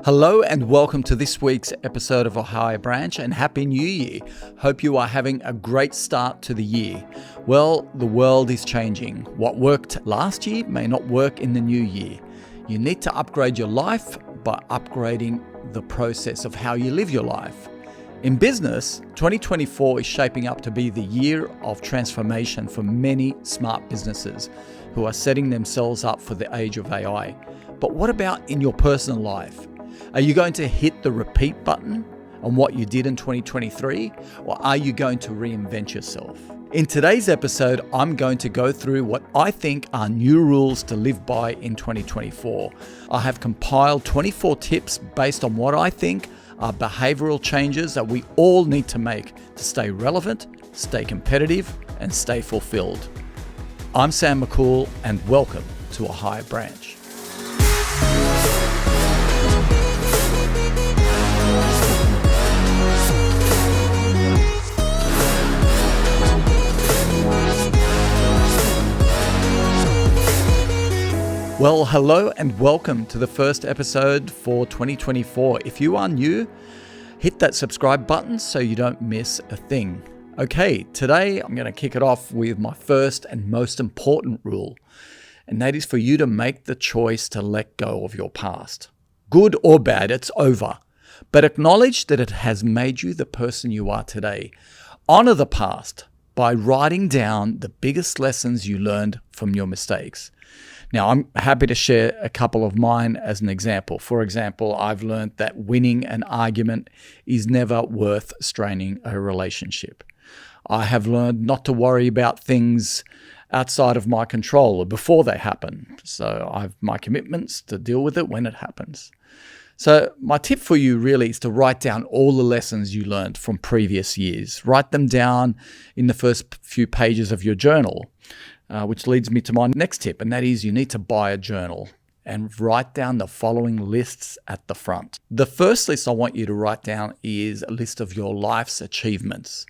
Hello and welcome to this week's episode of Ohio Branch, and Happy New Year. Hope you are having a great start to the year. Well, the world is changing. What worked last year may not work in the new year. You need to upgrade your life by upgrading the process of how you live your life. In business, 2024 is shaping up to be the year of transformation for many smart businesses who are setting themselves up for the age of AI. But what about in your personal life? Are you going to hit the repeat button on what you did in 2023, or are you going to reinvent yourself? In today's episode, I'm going to go through what I think are new rules to live by in 2024. I have compiled 24 tips based on what I think are behavioral changes that we all need to make to stay relevant, stay competitive, and stay fulfilled. I'm Sam McCool, and welcome to Ohio Branch. Well, hello and welcome to the first episode for 2024. If you are new, hit that subscribe button so you don't miss a thing. Okay, today I'm going to kick it off with my first and most important rule, and that is for you to make the choice to let go of your past. Good or bad, it's over, but acknowledge that it has made you the person you are today. Honor the past by writing down the biggest lessons you learned from your mistakes. Now, I'm happy to share a couple of mine as an example. For example, I've learned that winning an argument is never worth straining a relationship. I have learned not to worry about things outside of my control or before they happen. So I have my commitments to deal with it when it happens. So my tip for you really is to write down all the lessons you learned from previous years. Write them down in the first few pages of your journal. Which leads me to my next tip, and that is you need to buy a journal and write down the following lists at the front. The first list I want you to write down is a list of your life's achievements.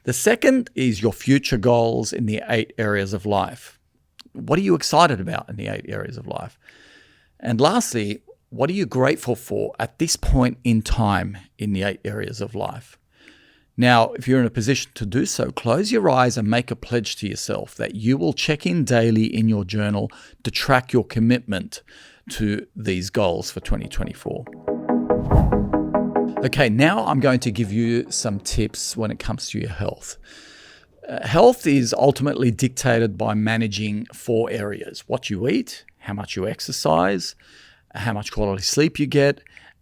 The second is your future goals in the 8 areas of life. What are you excited about in the 8 areas of life? And lastly, what are you grateful for at this point in time in the 8 areas of life? Now, if you're in a position to do so, close your eyes and make a pledge to yourself that you will check in daily in your journal to track your commitment to these goals for 2024. Okay, now I'm going to give you some tips when it comes to your health. Health is ultimately dictated by managing 4 areas: what you eat, how much you exercise, how much quality sleep you get,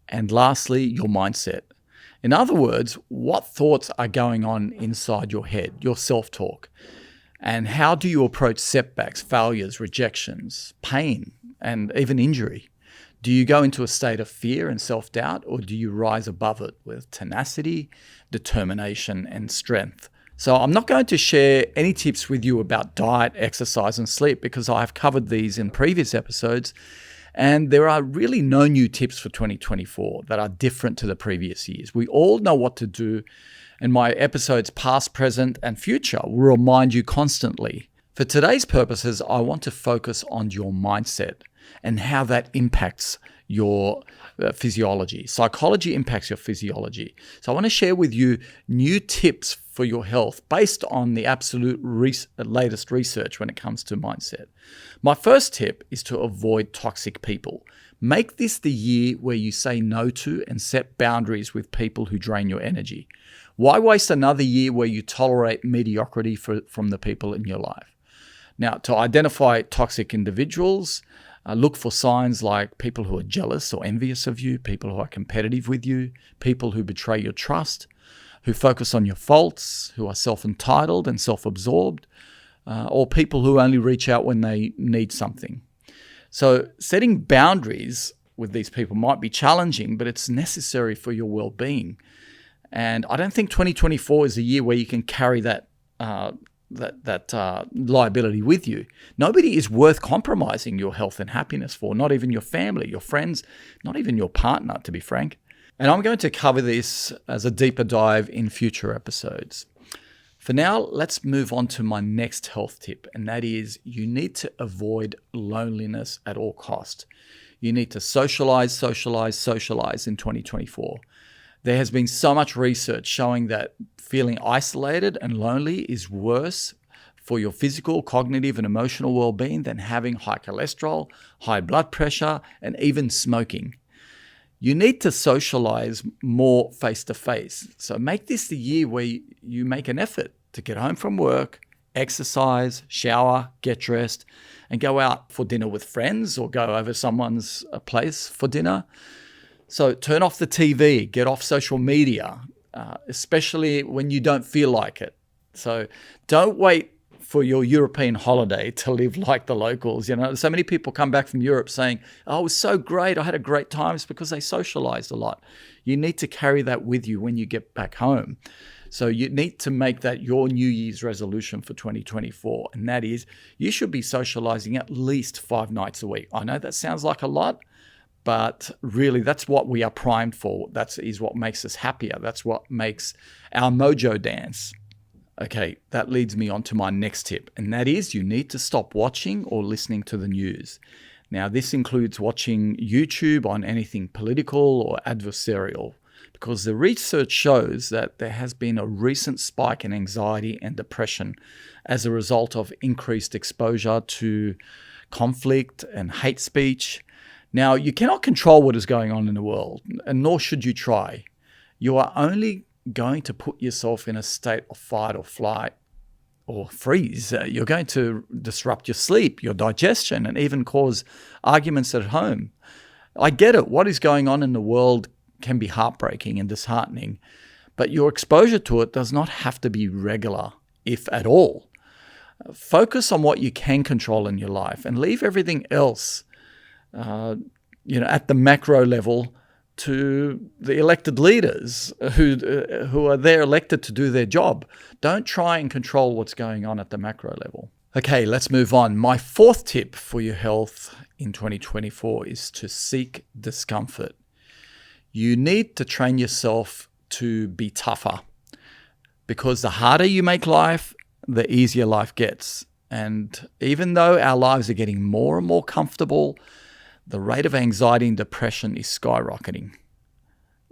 and lastly, your mindset. In other words, what thoughts are going on inside your head, your self-talk, and how do you approach setbacks, failures, rejections, pain, and even injury? Do you go into a state of fear and self-doubt, or do you rise above it with tenacity, determination, and strength? So I'm not going to share any tips with you about diet, exercise, and sleep because I have covered these in previous episodes. And there are really no new tips for 2024 that are different to the previous years. We all know what to do, and my episodes past, present, and future will remind you constantly. For today's purposes, I want to focus on your mindset and how that impacts your physiology. Psychology impacts your physiology. So I want to share with you new tips for your health based on the absolute latest research when it comes to mindset. My first tip is to avoid toxic people. Make this the year where you say no to and set boundaries with people who drain your energy. Why waste another year where you tolerate mediocrity from the people in your life? Now, to identify toxic individuals, look for signs like people who are jealous or envious of you, people who are competitive with you, people who betray your trust, who focus on your faults, who are self-entitled and self-absorbed, or people who only reach out when they need something. So setting boundaries with these people might be challenging, but it's necessary for your well-being. And I don't think 2024 is a year where you can carry that liability with you. Nobody is worth compromising your health and happiness for, not even your family, your friends, not even your partner, to be frank. And I'm going to cover this as a deeper dive in future episodes. For now, let's move on to my next health tip, and that is you need to avoid loneliness at all cost. You need to socialize, socialize, socialize in 2024. There has been so much research showing that feeling isolated and lonely is worse for your physical, cognitive, and emotional well-being than having high cholesterol, high blood pressure, and even smoking. You need to socialize more face-to-face. So make this the year where you make an effort to get home from work, exercise, shower, get dressed, and go out for dinner with friends or go over someone's place for dinner. So turn off the TV, get off social media, especially when you don't feel like it. So don't wait for your European holiday to live like the locals. You know, so many people come back from Europe saying, oh, it was so great. I had a great time. It's because they socialized a lot. You need to carry that with you when you get back home. So you need to make that your New Year's resolution for 2024. And that is, you should be socializing at least 5 nights a week. I know that sounds like a lot, but really that's what we are primed for. That is what makes us happier. That's what makes our mojo dance. Okay, that leads me on to my next tip, and that is you need to stop watching or listening to the news. Now, this includes watching YouTube on anything political or adversarial, because the research shows that there has been a recent spike in anxiety and depression as a result of increased exposure to conflict and hate speech. Now, you cannot control what is going on in the world, and nor should you try. You are only going to put yourself in a state of fight or flight or freeze. You're going to disrupt your sleep, your digestion, and even cause arguments at home. I get it. What is going on in the world can be heartbreaking and disheartening, but your exposure to it does not have to be regular, if at all. Focus on what you can control in your life and leave everything else, at the macro level to the elected leaders who are there elected to do their job. Don't try and control what's going on at the macro level. Okay, let's move on. My 4th tip for your health in 2024 is to seek discomfort. You need to train yourself to be tougher, because the harder you make life, the easier life gets. And even though our lives are getting more and more comfortable, the rate of anxiety and depression is skyrocketing.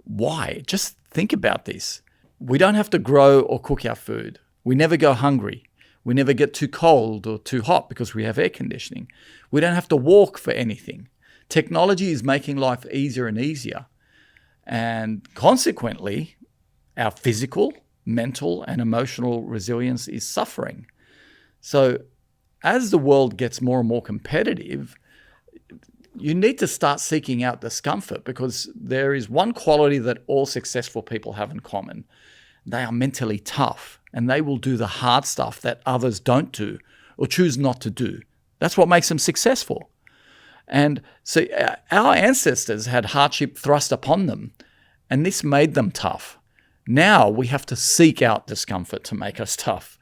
Why? Just think about this. We don't have to grow or cook our food. We never go hungry. We never get too cold or too hot because we have air conditioning. We don't have to walk for anything. Technology is making life easier and easier. And consequently, our physical, mental, and emotional resilience is suffering. So as the world gets more and more competitive, you need to start seeking out discomfort, because there is one quality that all successful people have in common. They are mentally tough, and they will do the hard stuff that others don't do or choose not to do. That's what makes them successful. And so our ancestors had hardship thrust upon them, and this made them tough. Now we have to seek out discomfort to make us tough.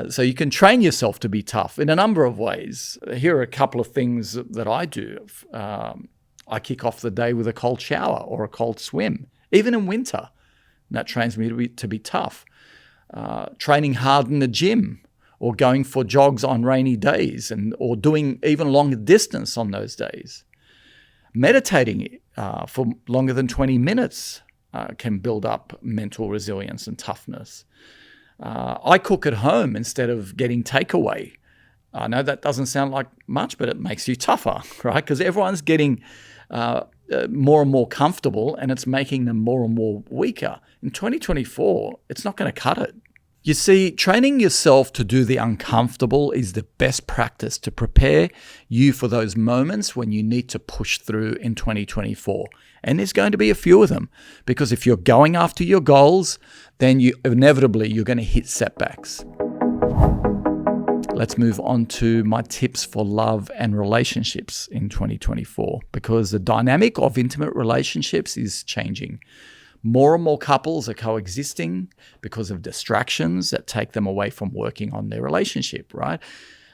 So you can train yourself to be tough in a number of ways. Here are a couple of things that I do. I kick off the day with a cold shower or a cold swim, even in winter. And that trains me to be tough. Training hard in the gym, or going for jogs on rainy days, or doing even longer distance on those days. Meditating for longer than 20 minutes can build up mental resilience and toughness. I cook at home instead of getting takeaway. I know that doesn't sound like much, but it makes you tougher, right? Because everyone's getting more and more comfortable, and it's making them more and more weaker. In 2024, it's not going to cut it. You see, training yourself to do the uncomfortable is the best practice to prepare you for those moments when you need to push through in 2024. And there's going to be a few of them, because if you're going after your goals, then you're going to hit setbacks. Let's move on to my tips for love and relationships in 2024, because the dynamic of intimate relationships is changing. More and more couples are coexisting because of distractions that take them away from working on their relationship, right?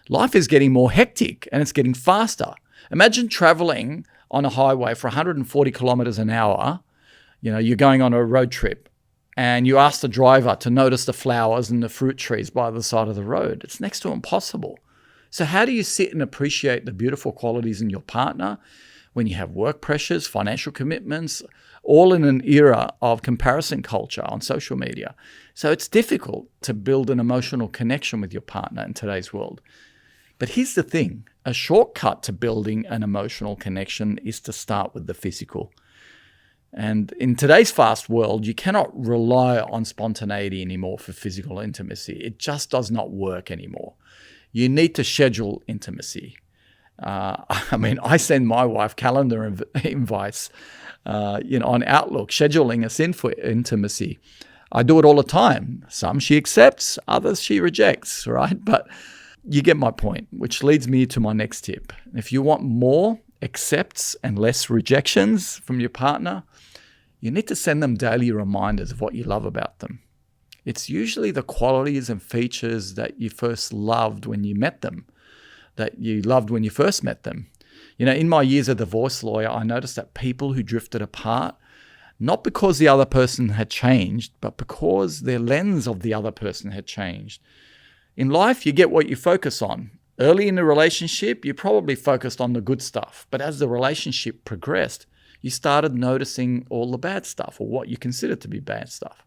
Life is getting more hectic and it's getting faster. Imagine traveling on a highway for 140 kilometers an hour. You're going on a road trip, and you ask the driver to notice the flowers and the fruit trees by the side of the road. It's next to impossible. So how do you sit and appreciate the beautiful qualities in your partner when you have work pressures, financial commitments, all in an era of comparison culture on social media. So it's difficult to build an emotional connection with your partner in today's world. But here's the thing, a shortcut to building an emotional connection is to start with the physical. And in today's fast world, you cannot rely on spontaneity anymore for physical intimacy. It just does not work anymore. You need to schedule intimacy. I send my wife calendar invites, on Outlook, scheduling us in for intimacy. I do it all the time. Some she accepts, others she rejects, right? But you get my point, which leads me to my next tip. If you want more accepts and less rejections from your partner, you need to send them daily reminders of what you love about them. It's usually the qualities and features that you first loved when you met them, that you loved when you first met them. In my years as a divorce lawyer, I noticed that people who drifted apart, not because the other person had changed, but because their lens of the other person had changed. In life, you get what you focus on. Early in the relationship, you probably focused on the good stuff, but as the relationship progressed, you started noticing all the bad stuff, or what you consider to be bad stuff.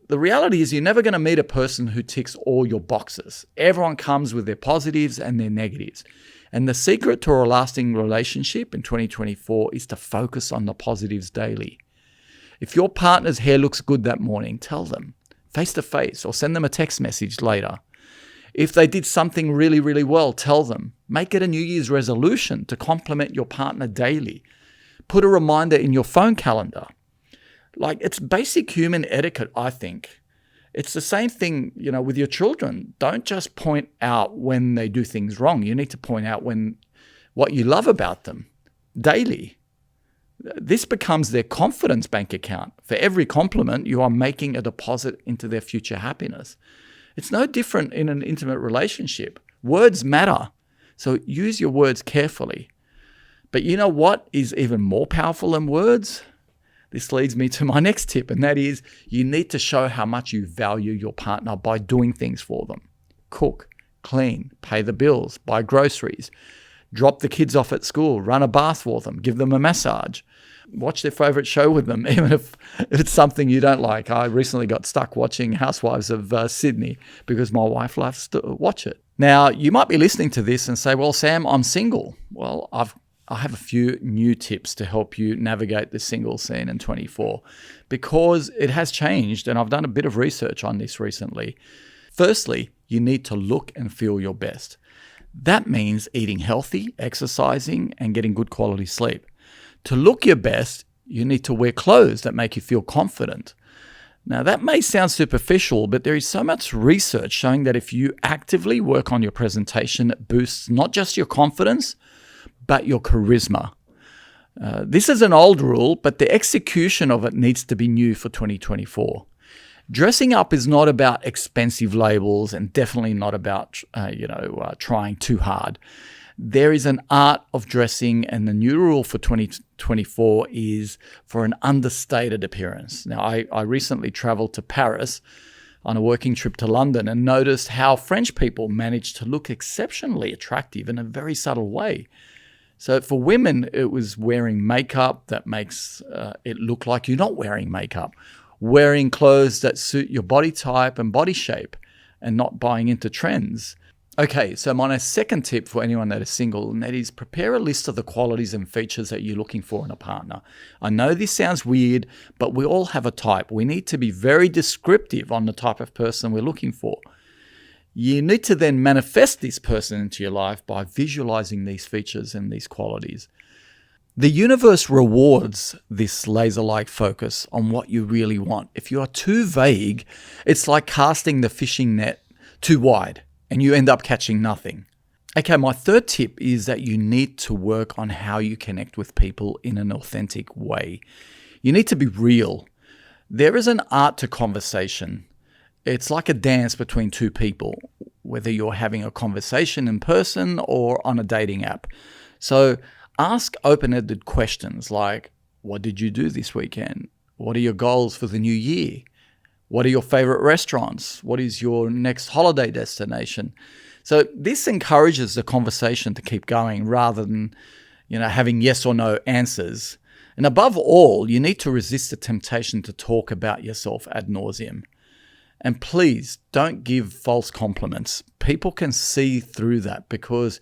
The reality is you're never going to meet a person who ticks all your boxes. Everyone comes with their positives and their negatives. And the secret to a lasting relationship in 2024 is to focus on the positives daily. If your partner's hair looks good that morning, tell them face to face or send them a text message later. If they did something really, really well, tell them. Make it a New Year's resolution to compliment your partner daily. Put a reminder in your phone calendar. It's basic human etiquette, I think. It's the same thing, with your children. Don't just point out when they do things wrong. You need to point out what you love about them daily. This becomes their confidence bank account. For every compliment, you are making a deposit into their future happiness. It's no different in an intimate relationship. Words matter, so use your words carefully. But you know what is even more powerful than words? This leads me to my next tip, and that is you need to show how much you value your partner by doing things for them. Cook, clean, pay the bills, buy groceries, drop the kids off at school, run a bath for them, give them a massage, watch their favorite show with them, even if it's something you don't like. I recently got stuck watching Housewives of Sydney because my wife loves to watch it. Now, you might be listening to this and say, well, Sam, I'm single. Well, I have a few new tips to help you navigate the single scene in 24 because it has changed, and I've done a bit of research on this recently. Firstly, you need to look and feel your best. That means eating healthy, exercising, and getting good quality sleep. To look your best, you need to wear clothes that make you feel confident. Now, that may sound superficial, but there is so much research showing that if you actively work on your presentation, it boosts not just your confidence, but your charisma. This is an old rule, but the execution of it needs to be new for 2024. Dressing up is not about expensive labels and definitely not about, trying too hard. There is an art of dressing, and the new rule for 2024 is for an understated appearance. Now, I recently traveled to Paris on a working trip to London and noticed how French people manage to look exceptionally attractive in a very subtle way. So for women, it was wearing makeup that makes it look like you're not wearing makeup, wearing clothes that suit your body type and body shape, and not buying into trends. Okay, so my second tip for anyone that is single, and that is prepare a list of the qualities and features that you're looking for in a partner. I know this sounds weird, but we all have a type. We need to be very descriptive on the type of person we're looking for. You need to then manifest this person into your life by visualizing these features and these qualities. The universe rewards this laser-like focus on what you really want. If you are too vague, it's like casting the fishing net too wide and you end up catching nothing. Okay, my third tip is that you need to work on how you connect with people in an authentic way. You need to be real. There is an art to conversation. It's like a dance between two people, whether you're having a conversation in person or on a dating app. So ask open-ended questions like, what did you do this weekend? What are your goals for the new year? What are your favorite restaurants? What is your next holiday destination? So this encourages the conversation to keep going rather than, having yes or no answers. And above all, you need to resist the temptation to talk about yourself ad nauseum. And please don't give false compliments. People can see through that because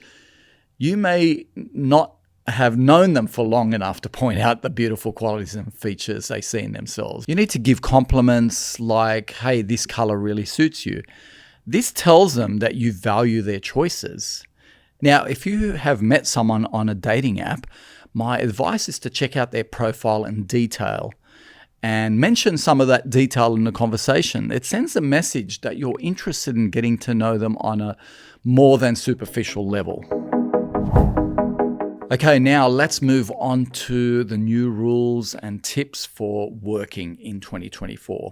you may not have known them for long enough to point out the beautiful qualities and features they see in themselves. You need to give compliments like, hey, this color really suits you. This tells them that you value their choices. Now, if you have met someone on a dating app, my advice is to check out their profile in detail and mention some of that detail in the conversation. It sends a message that you're interested in getting to know them on a more than superficial level. Okay, now let's move on to the new rules and tips for working in 2024.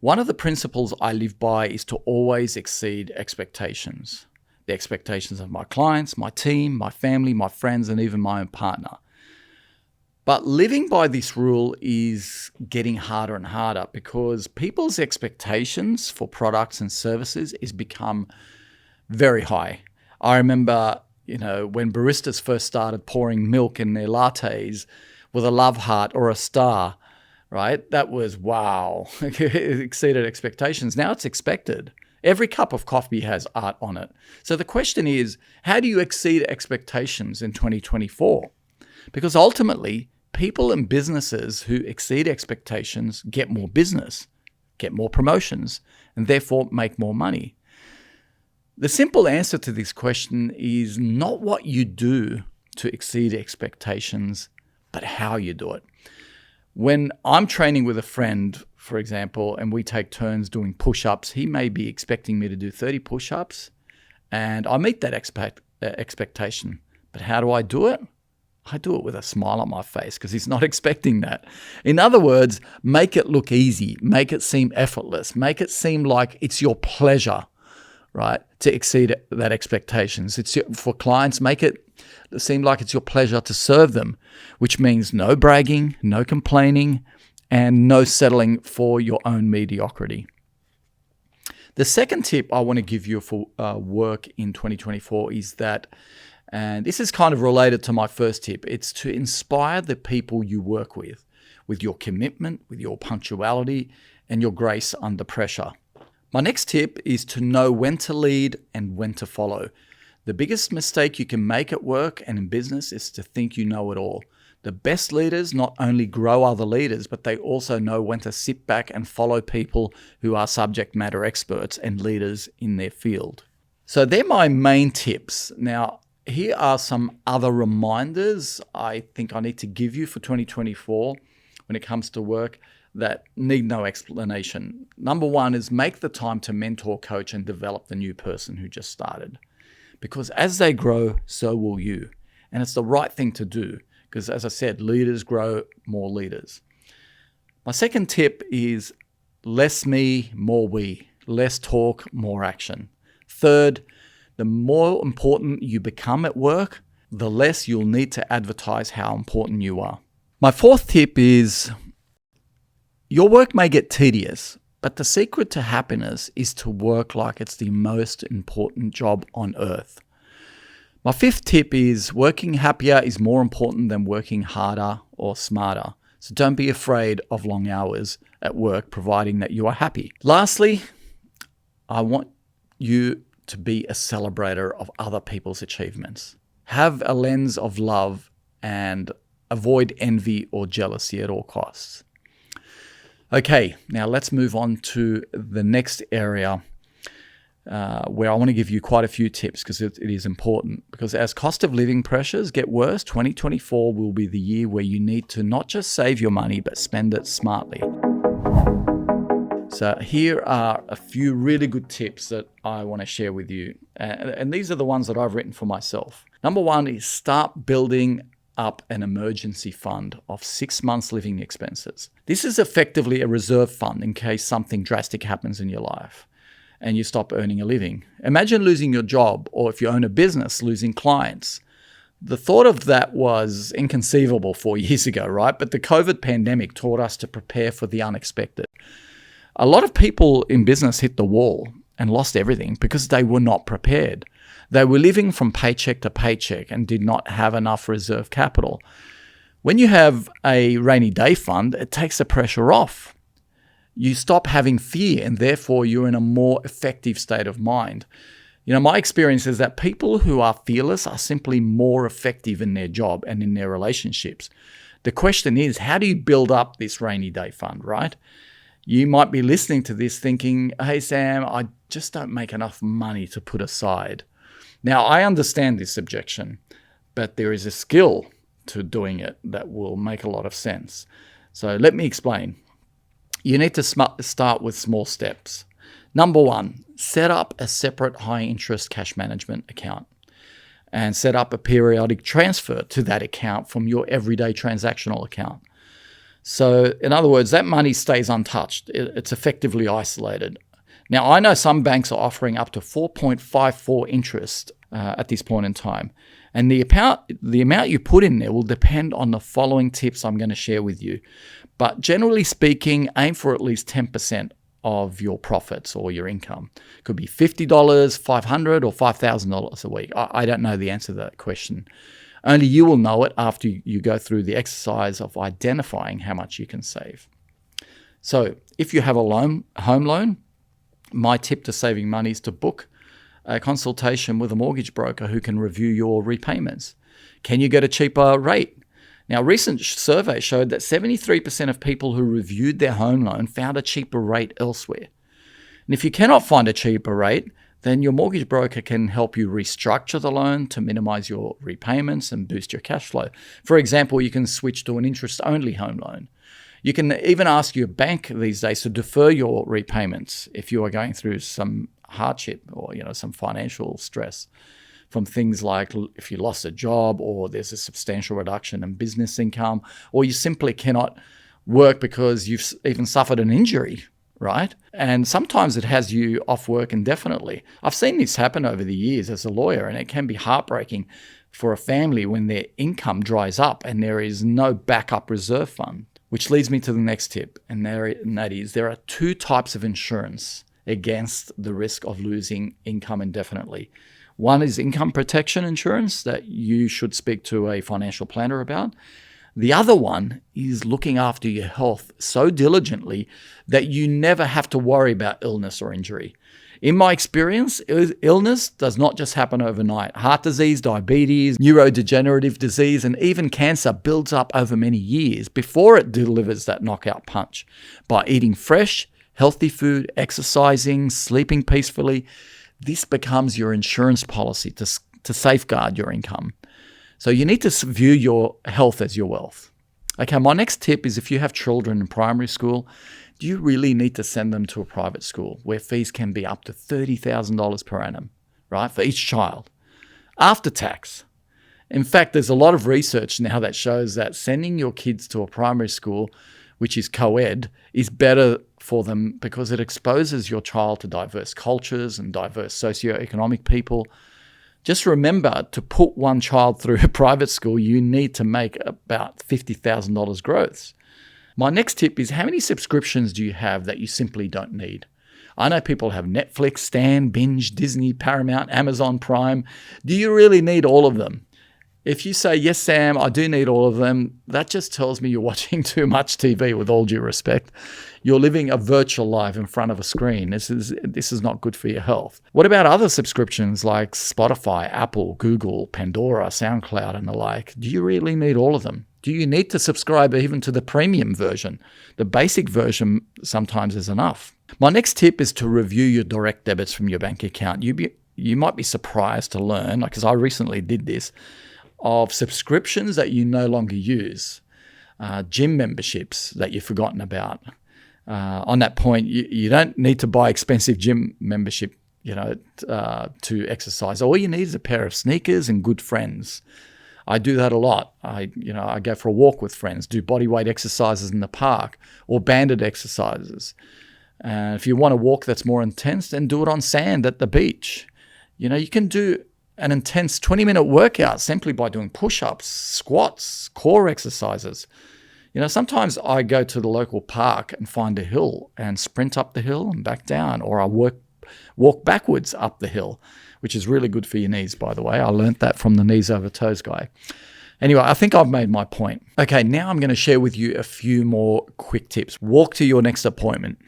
One of the principles I live by is to always exceed expectations. The expectations of my clients, my team, my family, my friends, and even my own partner. But living by this rule is getting harder and harder because people's expectations for products and services is become very high. I remember, when baristas first started pouring milk in their lattes with a love heart or a star, right? That was wow. It exceeded expectations. Now it's expected. Every cup of coffee has art on it. So the question is, how do you exceed expectations in 2024? Because ultimately, people and businesses who exceed expectations get more business, get more promotions, and therefore make more money. The simple answer to this question is not what you do to exceed expectations, but how you do it. When I'm training with a friend, for example, and we take turns doing push-ups, he may be expecting me to do 30 push-ups, and I meet that expectation. But how do I do it? I do it with a smile on my face because he's not expecting that. In other words, make it look easy, make it seem effortless, make it seem like it's your pleasure, right, to exceed that expectations. For clients, make it seem like it's your pleasure to serve them, which means no bragging, no complaining, and no settling for your own mediocrity. The second tip I want to give you for work in 2024 is that, and this is kind of related to my first tip, it's to inspire the people you work with your commitment, with your punctuality, and your grace under pressure. My next tip is to know when to lead and when to follow. The biggest mistake you can make at work and in business is to think you know it all. The best leaders not only grow other leaders, but they also know when to sit back and follow people who are subject matter experts and leaders in their field. So they're my main tips. Now, here are some other reminders I think I need to give you for 2024 when it comes to work that need no explanation. Number one is make the time to mentor, coach, and develop the new person who just started. Because as they grow, so will you. And it's the right thing to do because, as I said, leaders grow more leaders. My second tip is less me, more we. Less talk, more action. Third, the more important you become at work, the less you'll need to advertise how important you are. My fourth tip is your work may get tedious, but the secret to happiness is to work like it's the most important job on earth. My fifth tip is working happier is more important than working harder or smarter. So don't be afraid of long hours at work, providing that you are happy. Lastly, I want you to be a celebrator of other people's achievements. Have a lens of love and avoid envy or jealousy at all costs. Okay, now let's move on to the next area where I want to give you quite a few tips because it is important. Because as cost of living pressures get worse, 2024 will be the year where you need to not just save your money, but spend it smartly. So here are a few really good tips that I want to share with you. And these are the ones that I've written for myself. Number one is start building up an emergency fund of 6 months living expenses. This is effectively a reserve fund in case something drastic happens in your life and you stop earning a living. Imagine losing your job, or if you own a business, losing clients. The thought of that was inconceivable 4 years ago, right? But the COVID pandemic taught us to prepare for the unexpected. A lot of people in business hit the wall and lost everything because they were not prepared. They were living from paycheck to paycheck and did not have enough reserve capital. When you have a rainy day fund, it takes the pressure off. You stop having fear, and therefore you're in a more effective state of mind. My experience is that people who are fearless are simply more effective in their job and in their relationships. The question is, how do you build up this rainy day fund, right? You might be listening to this thinking, hey, Sam, I just don't make enough money to put aside. Now, I understand this objection, but there is a skill to doing it that will make a lot of sense. So let me explain. You need to start with small steps. Number one, set up a separate high-interest cash management account and set up a periodic transfer to that account from your everyday transactional account. So in other words, that money stays untouched. It's effectively isolated. Now, I know some banks are offering up to 4.54 interest at this point in time. And the amount you put in there will depend on the following tips I'm going to share with you. But generally speaking, aim for at least 10% of your profits or your income. It could be $50, $500, or $5,000 a week. I don't know the answer to that question. Only you will know it after you go through the exercise of identifying how much you can save. So if you have a home loan, my tip to saving money is to book a consultation with a mortgage broker who can review your repayments. Can you get a cheaper rate? Now, recent surveys showed that 73% of people who reviewed their home loan found a cheaper rate elsewhere. And if you cannot find a cheaper rate, then your mortgage broker can help you restructure the loan to minimize your repayments and boost your cash flow. For example, you can switch to an interest-only home loan. You can even ask your bank these days to defer your repayments if you are going through some hardship or some financial stress from things like if you lost a job or there's a substantial reduction in business income, or you simply cannot work because you've even suffered an injury, right? And sometimes it has you off work indefinitely. I've seen this happen over the years as a lawyer, and it can be heartbreaking for a family when their income dries up and there is no backup reserve fund. Which leads me to the next tip, and that is there are two types of insurance against the risk of losing income indefinitely. One is income protection insurance that you should speak to a financial planner about. The other one is looking after your health so diligently that you never have to worry about illness or injury. In my experience, illness does not just happen overnight. Heart disease, diabetes, neurodegenerative disease, and even cancer builds up over many years before it delivers that knockout punch. By eating fresh, healthy food, exercising, sleeping peacefully, this becomes your insurance policy to safeguard your income. So you need to view your health as your wealth. Okay, my next tip is if you have children in primary school, do you really need to send them to a private school where fees can be up to $30,000 per annum, right, for each child, after tax? In fact, there's a lot of research now that shows that sending your kids to a primary school, which is co-ed, is better for them because it exposes your child to diverse cultures and diverse socioeconomic people. Just remember, to put one child through a private school, you need to make about $50,000 gross. My next tip is, how many subscriptions do you have that you simply don't need? I know people have Netflix, Stan, Binge, Disney, Paramount, Amazon Prime. Do you really need all of them? If you say, yes, Sam, I do need all of them, that just tells me you're watching too much TV, with all due respect. You're living a virtual life in front of a screen. This is not good for your health. What about other subscriptions like Spotify, Apple, Google, Pandora, SoundCloud, and the like? Do you really need all of them? Do you need to subscribe even to the premium version? The basic version sometimes is enough. My next tip is to review your direct debits from your bank account. You might be surprised to learn, because I recently did this, of subscriptions that you no longer use, gym memberships that you've forgotten about. On that point, you don't need to buy expensive gym membership, to exercise. All you need is a pair of sneakers and good friends. I do that a lot. I go for a walk with friends, do body weight exercises in the park or banded exercises. If you want a walk that's more intense, then do it on sand at the beach. You can do an intense 20-minute workout simply by doing push-ups, squats, core exercises. Sometimes I go to the local park and find a hill and sprint up the hill and back down, or I walk backwards up the hill, which is really good for your knees, by the way. I learned that from the knees over toes guy. Anyway, I think I've made my point. Okay, now I'm going to share with you a few more quick tips. Walk to your next appointment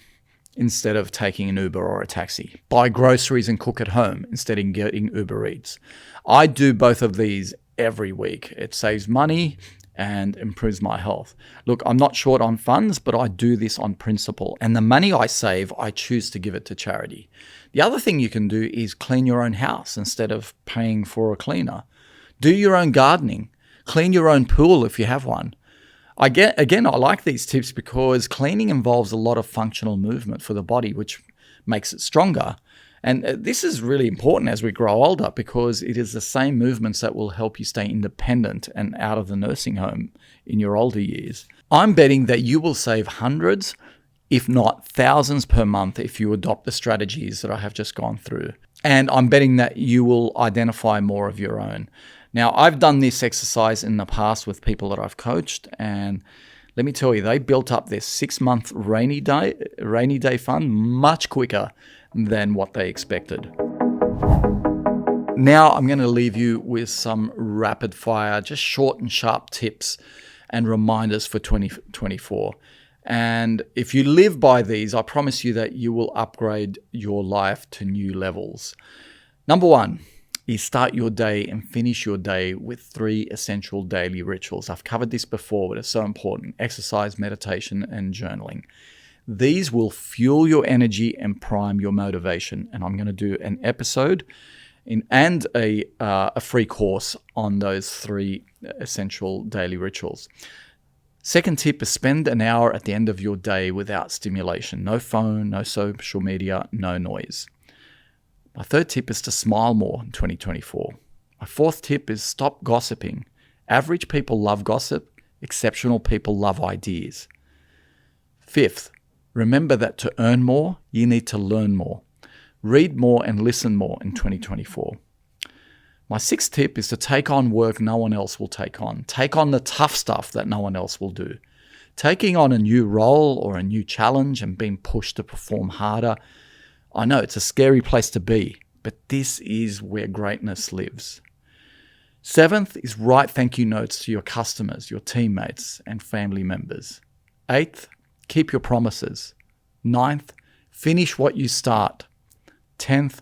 instead of taking an Uber or a taxi. Buy groceries and cook at home instead of getting Uber Eats. I do both of these every week. It saves money and improves my health. Look, I'm not short on funds, but I do this on principle. And the money I save, I choose to give it to charity. The other thing you can do is clean your own house instead of paying for a cleaner. Do your own gardening. Clean your own pool if you have one. I like these tips because cleaning involves a lot of functional movement for the body, which makes it stronger. And this is really important as we grow older because it is the same movements that will help you stay independent and out of the nursing home in your older years. I'm betting that you will save hundreds, if not thousands per month if you adopt the strategies that I have just gone through. And I'm betting that you will identify more of your own. Now, I've done this exercise in the past with people that I've coached, and let me tell you, they built up their 6-month rainy day fund much quicker than what they expected. Now, I'm going to leave you with some rapid fire, just short and sharp tips and reminders for 2024. And if you live by these, I promise you that you will upgrade your life to new levels. Number 1. is start your day and finish your day with 3 essential daily rituals. I've covered this before, but it's so important. Exercise, meditation, and journaling. These will fuel your energy and prime your motivation. And I'm going to do an episode and a free course on those 3 essential daily rituals. Second tip is spend an hour at the end of your day without stimulation. No phone, no social media, no noise. My third tip is to smile more in 2024. My fourth tip is stop gossiping. Average people love gossip. Exceptional people love ideas. Fifth, remember that to earn more, you need to learn more. Read more and listen more in 2024. My sixth tip is to take on work no one else will take on. Take on the tough stuff that no one else will do. Taking on a new role or a new challenge and being pushed to perform harder, I know it's a scary place to be, but this is where greatness lives. Seventh is write thank you notes to your customers, your teammates, and family members. Eighth, keep your promises. Ninth, finish what you start. 10th,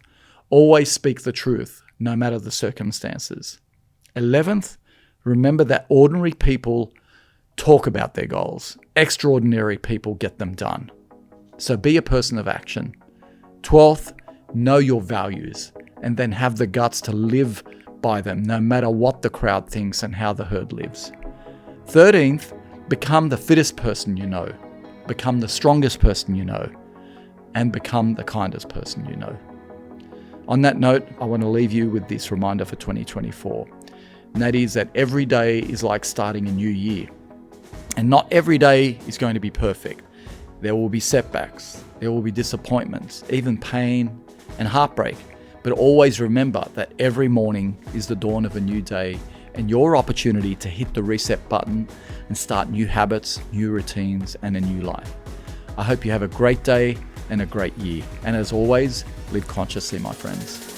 always speak the truth, no matter the circumstances. 11th, remember that ordinary people talk about their goals. Extraordinary people get them done. So be a person of action. 12th, know your values and then have the guts to live by them no matter what the crowd thinks and how the herd lives. 13th, become the fittest person you know, become the strongest person you know, and become the kindest person you know. On that note, I want to leave you with this reminder for 2024, and that is that every day is like starting a new year. And not every day is going to be perfect. There will be setbacks, there will be disappointments, even pain and heartbreak. But always remember that every morning is the dawn of a new day and your opportunity to hit the reset button and start new habits, new routines, and a new life. I hope you have a great day and a great year. And as always, live consciously, my friends.